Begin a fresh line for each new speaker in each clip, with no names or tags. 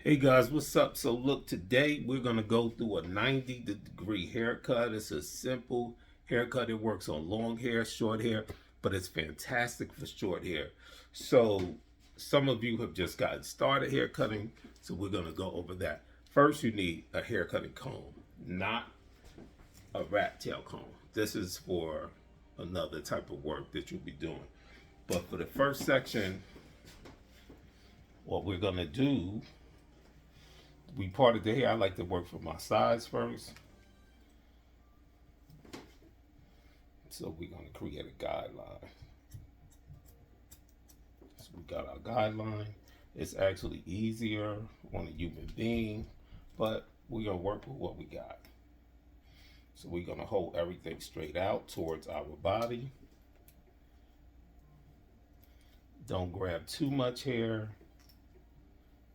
Hey guys, what's up? So look, today we're gonna go through a 90-degree haircut. It's a simple haircut. It works on long hair, short hair, but it's fantastic for short hair. So some of you have just gotten started hair cutting, so we're gonna go over that. First, you need a hair cutting comb, not a rat tail comb. This is for another type of work that you'll be doing. But for the first section, what we're gonna do, we parted the hair. I like to work from my sides first. So we're going to create a guideline. So we got our guideline. It's actually easier on a human being, but we're going to work with what we got. So we're going to hold everything straight out towards our body. Don't grab too much hair.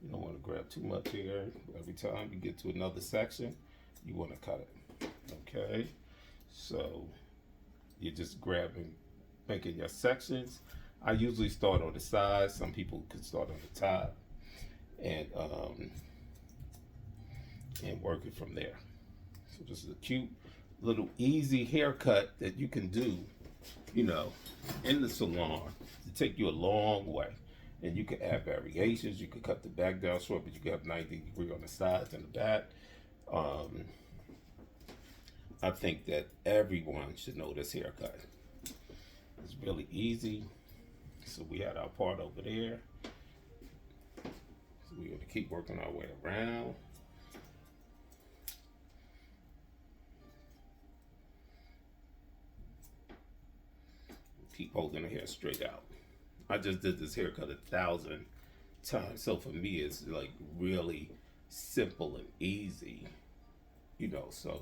You don't want to grab too much hair. Every time you get to another section, you want to cut it. Okay? So you're just grabbing, making your sections. I usually start on the sides. Some people could start on the top and work it from there. So this is a cute little easy haircut that you can do, you know, in the salon to take you a long way. And you can add variations. You could cut the back down short, but you can have 90-degree on the sides and the back. I think that everyone should know this haircut. It's really easy. So we had our part over there. So we're going to keep working our way around. Keep holding the hair straight out. I just did this haircut 1,000 times. So for me, it's like really simple and easy, you know, so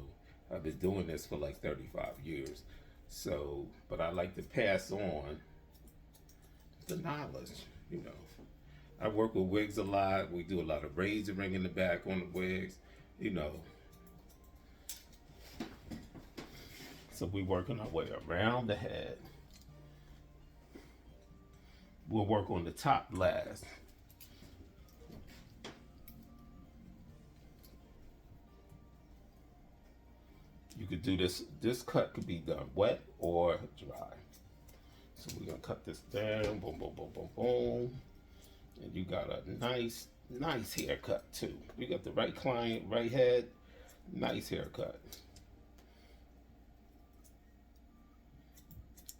I've been doing this for like 35 years. So, but I like to pass on the knowledge, you know. I work with wigs a lot. We do a lot of razoring in the back on the wigs, you know. So we working our way around the head. We'll work on the top last. You could do this. This cut could be done wet or dry. So we're gonna cut this down. Boom, boom, boom, boom, boom. And you got a nice haircut too. You got the right client, right head. Nice haircut.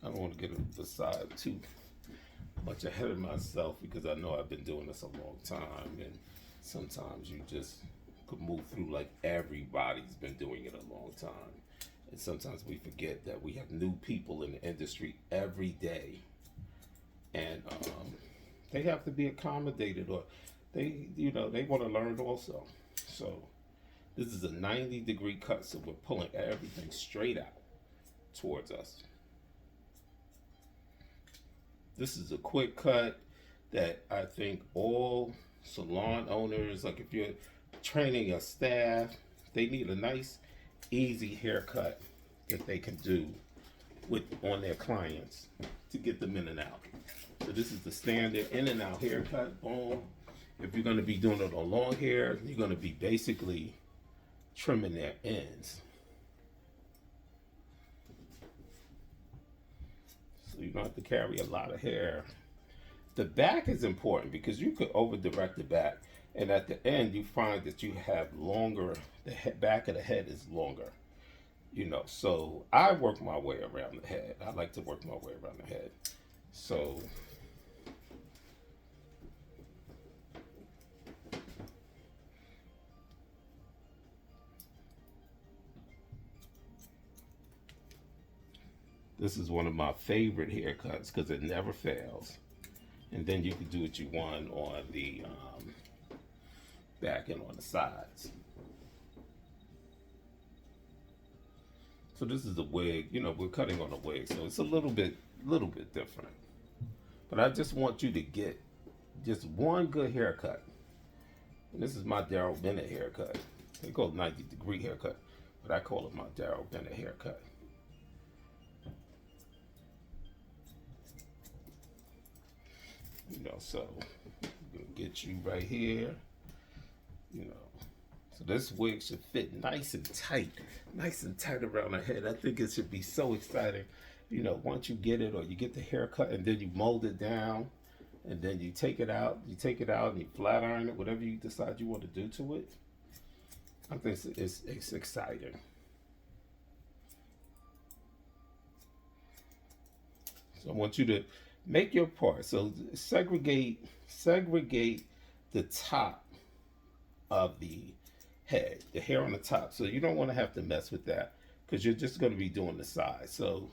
I don't want to get the side too much ahead of myself because I know I've been doing this a long time, and sometimes you just could move through like everybody's been doing it a long time, and sometimes we forget that we have new people in the industry every day, and they have to be accommodated, or they want to learn also. So this is a 90-degree cut, so we're pulling everything straight out towards us. This is a quick cut that I think all salon owners, like if you're training a staff, they need a nice, easy haircut that they can do on their clients to get them in and out. So this is the standard in and out haircut. Boom. If you're going to be doing it on long hair, you're going to be basically trimming their ends. So you don't have to carry a lot of hair. The back is important because you could over direct the back, and at the end you find that you have longer, back of the head is longer, you know. So I work my way around the head. I like to work my way around the head. So this is one of my favorite haircuts because it never fails. And then you can do what you want on the back and on the sides. So this is a wig, you know, we're cutting on a wig, so it's a little bit different. But I just want you to get just one good haircut. And this is my Daryl Bennett haircut. They call it 90-degree haircut, but I call it my Daryl Bennett haircut. You know, so I'm gonna get you right here. you know. So this wig should fit nice and tight around the head. I think it should be so exciting. You know, once you get it or you get the haircut and then you mold it down and then you take it out and you flat iron it, whatever you decide you want to do to it. I think it's exciting. So I want you to make your part. So segregate the top of the head, the hair on the top. So you don't want to have to mess with that because you're just going to be doing the sides. So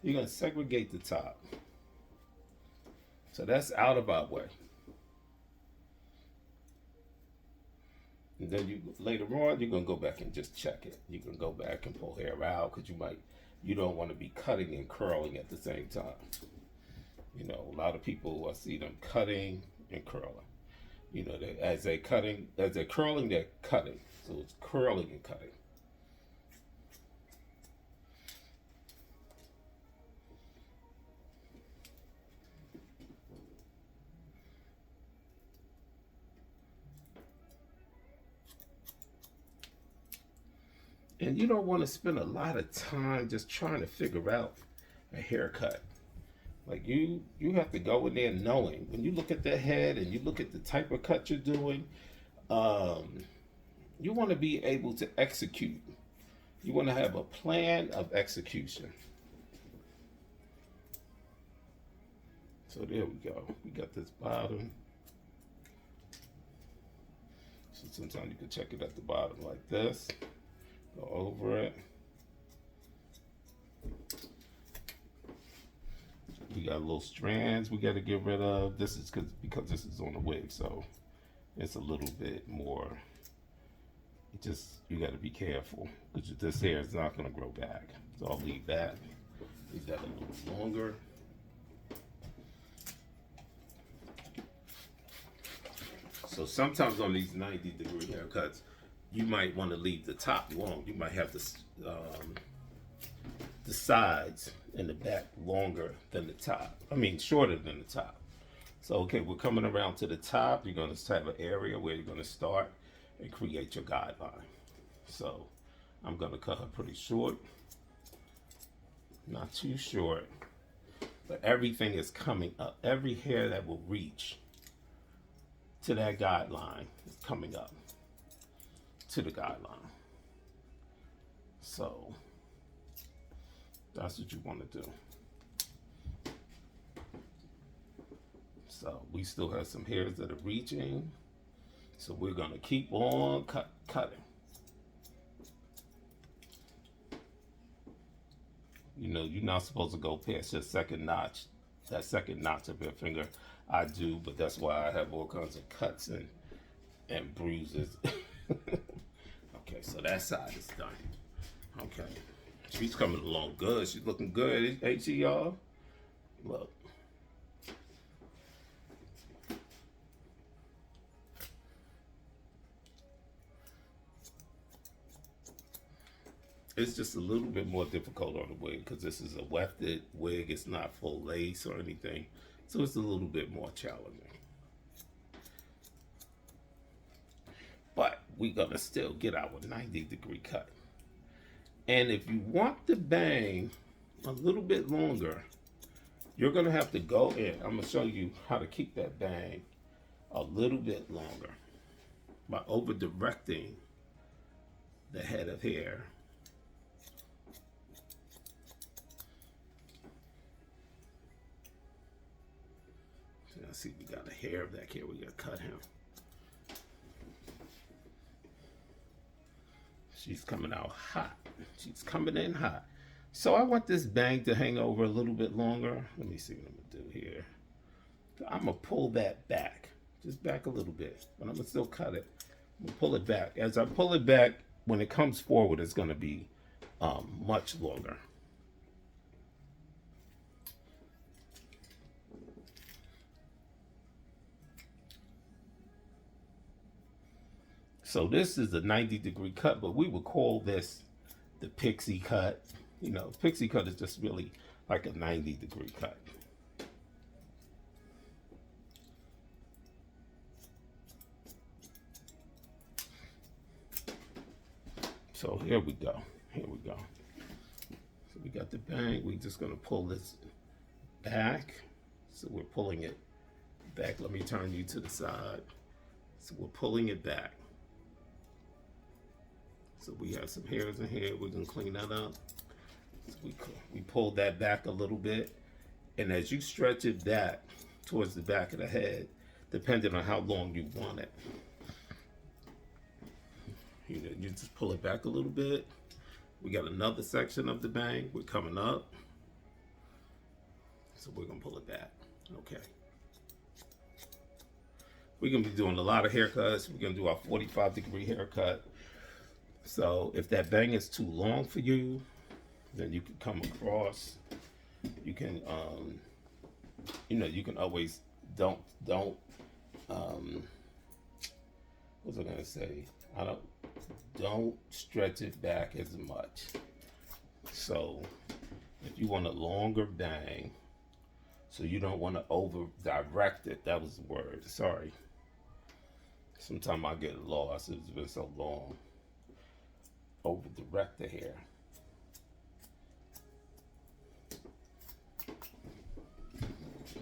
you're going to segregate the top. So that's out of our way. And then you later on, you're gonna go back and just check it. You can go back and pull hair out because you don't want to be cutting and curling at the same time. You know, a lot of people, I see them cutting and curling. You know, as they're curling, they're cutting. So it's curling and cutting. And you don't want to spend a lot of time just trying to figure out a haircut. Like you have to go in there knowing when you look at the head and you look at the type of cut you're doing, you want to be able to execute. You want to have a plan of execution. So there we go. We got this bottom. So sometimes you can check it at the bottom like this. Go over it. We got little strands we got to get rid of. This is because this is on the wig, so it's a little bit more. You got to be careful because this hair is not going to grow back. So I'll leave that. Leave that a little longer. So sometimes on these 90-degree haircuts, you might want to leave the top long. You might have the sides and the back longer than the top. I mean, shorter than the top. So, okay, we're coming around to the top. You're going to have an area where you're going to start and create your guideline. So, I'm going to cut her pretty short. Not too short. But everything is coming up. Every hair that will reach to that guideline is coming up to the guideline. So that's what you want to do. So we still have some hairs that are reaching. So we're going to keep on cutting. You know, you're not supposed to go past your second notch, that second notch of your finger. I do, but that's why I have all kinds of cuts and bruises. Okay, so that side is done. Okay. She's coming along good. She's looking good, ain't she, y'all? Look. It's just a little bit more difficult on the wig because this is a wefted wig. It's not full lace or anything. So it's a little bit more challenging. But we're going to still get our 90-degree cut. And if you want the bang a little bit longer, you're going to have to go in. I'm going to show you how to keep that bang a little bit longer by over-directing the head of hair. So now see, we got a hair back here. We got to cut him. She's coming out hot. She's coming in hot. So I want this bang to hang over a little bit longer. Let me see what I'm going to do here. I'm going to pull that back. Just back a little bit. But I'm going to still cut it. I'm going to pull it back. As I pull it back, when it comes forward, it's going to be much longer. So this is a 90-degree cut, but we would call this the Pixy cut. You know, Pixy cut is just really like a 90-degree cut. So here we go. Here we go. So we got the bang. We're just gonna pull this back. So we're pulling it back. Let me turn you to the side. So we're pulling it back. So we have some hairs in here. We're gonna clean that up. So we pulled that back a little bit. And as you stretch it back towards the back of the head, depending on how long you want it, you just pull it back a little bit. We got another section of the bang. We're coming up. So we're gonna pull it back, okay. We're gonna be doing a lot of haircuts. We're gonna do our 45-degree haircut. So if that bang is too long for you, then you can come across. You can, you can always don't. What's I gonna say? Don't stretch it back as much. So if you want a longer bang, so you don't want to over direct it. That was the word. Sorry. Sometimes I get lost. It's been so long. Over direct the hair.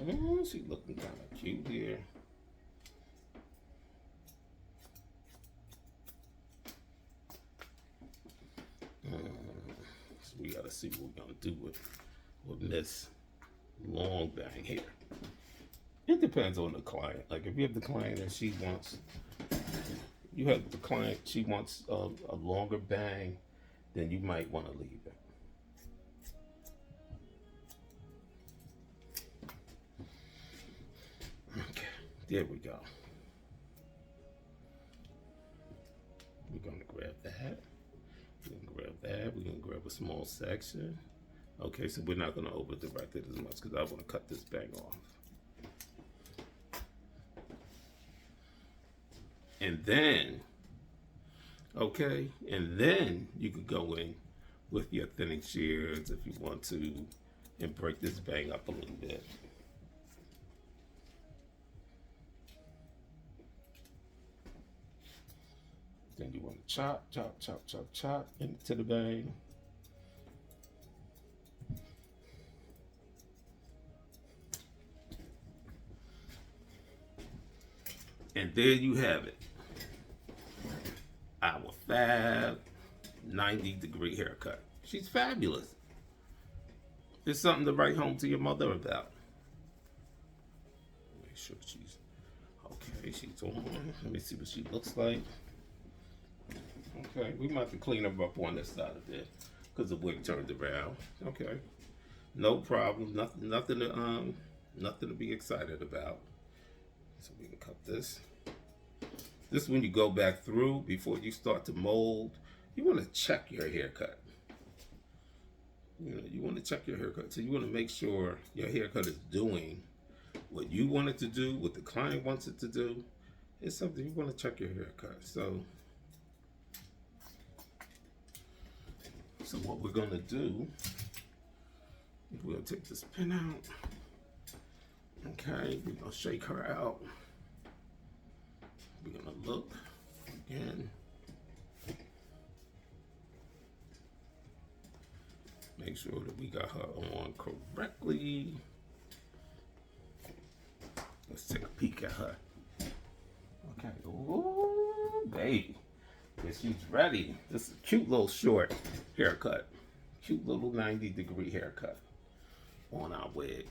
Oh, she's looking kind of cute here. So we gotta see what we're gonna do with this long bang here. It depends on the client. Like if you have the client and she wants, she wants a longer bang, then you might want to leave it. Okay, there we go. We're gonna grab that. We're gonna grab that. We're gonna grab a small section. Okay, so we're not gonna over direct it as much because I want to cut this bang off. And then, okay, and then you could go in with your thinning shears if you want to and break this bang up a little bit. Then you want to chop, chop, chop, chop, chop into the bang. And there you have it. Our fab 90-degree haircut. She's fabulous. It's something to write home to your mother about. Make sure she's okay. She's on. Let me see what she looks like. Okay, we might have to clean her up on this side of it because the wig turned around. Okay, no problem. Nothing to be excited about. So we can cut this. This is when you go back through before you start to mold. You want to check your haircut. You want to check your haircut. So you want to make sure your haircut is doing what you want it to do, what the client wants it to do. It's something you want to check your haircut. So what we're going to do is we'll take this pin out. Okay, we're going to shake her out. We're going to look again. Make sure that we got her on correctly. Let's take a peek at her. Okay. Ooh, baby. Yes, she's ready. This is a cute little short haircut. Cute little 90-degree haircut on our wig.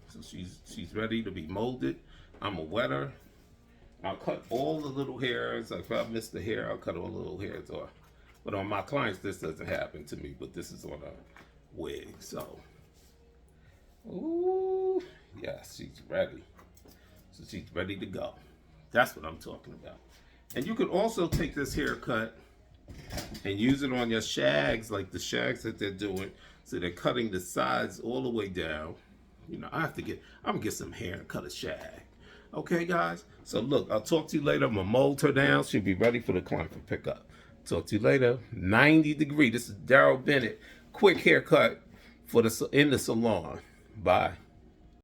So she's ready to be molded. I'm a wetter. I'll cut all the little hairs. Like if I miss the hair, I'll cut all the little hairs off. But on my clients, this doesn't happen to me. But this is on a wig. So, ooh, yes, she's ready. So she's ready to go. That's what I'm talking about. And you could also take this haircut and use it on your shags, like the shags that they're doing. So they're cutting the sides all the way down. You know, I'm gonna get some hair and cut a shag. Okay, guys? So look, I'll talk to you later. I'm gonna mold her down. She'll be ready for the client for pickup. Talk to you later. 90-degree. This is Daryl Bennett. Quick haircut in the salon. Bye.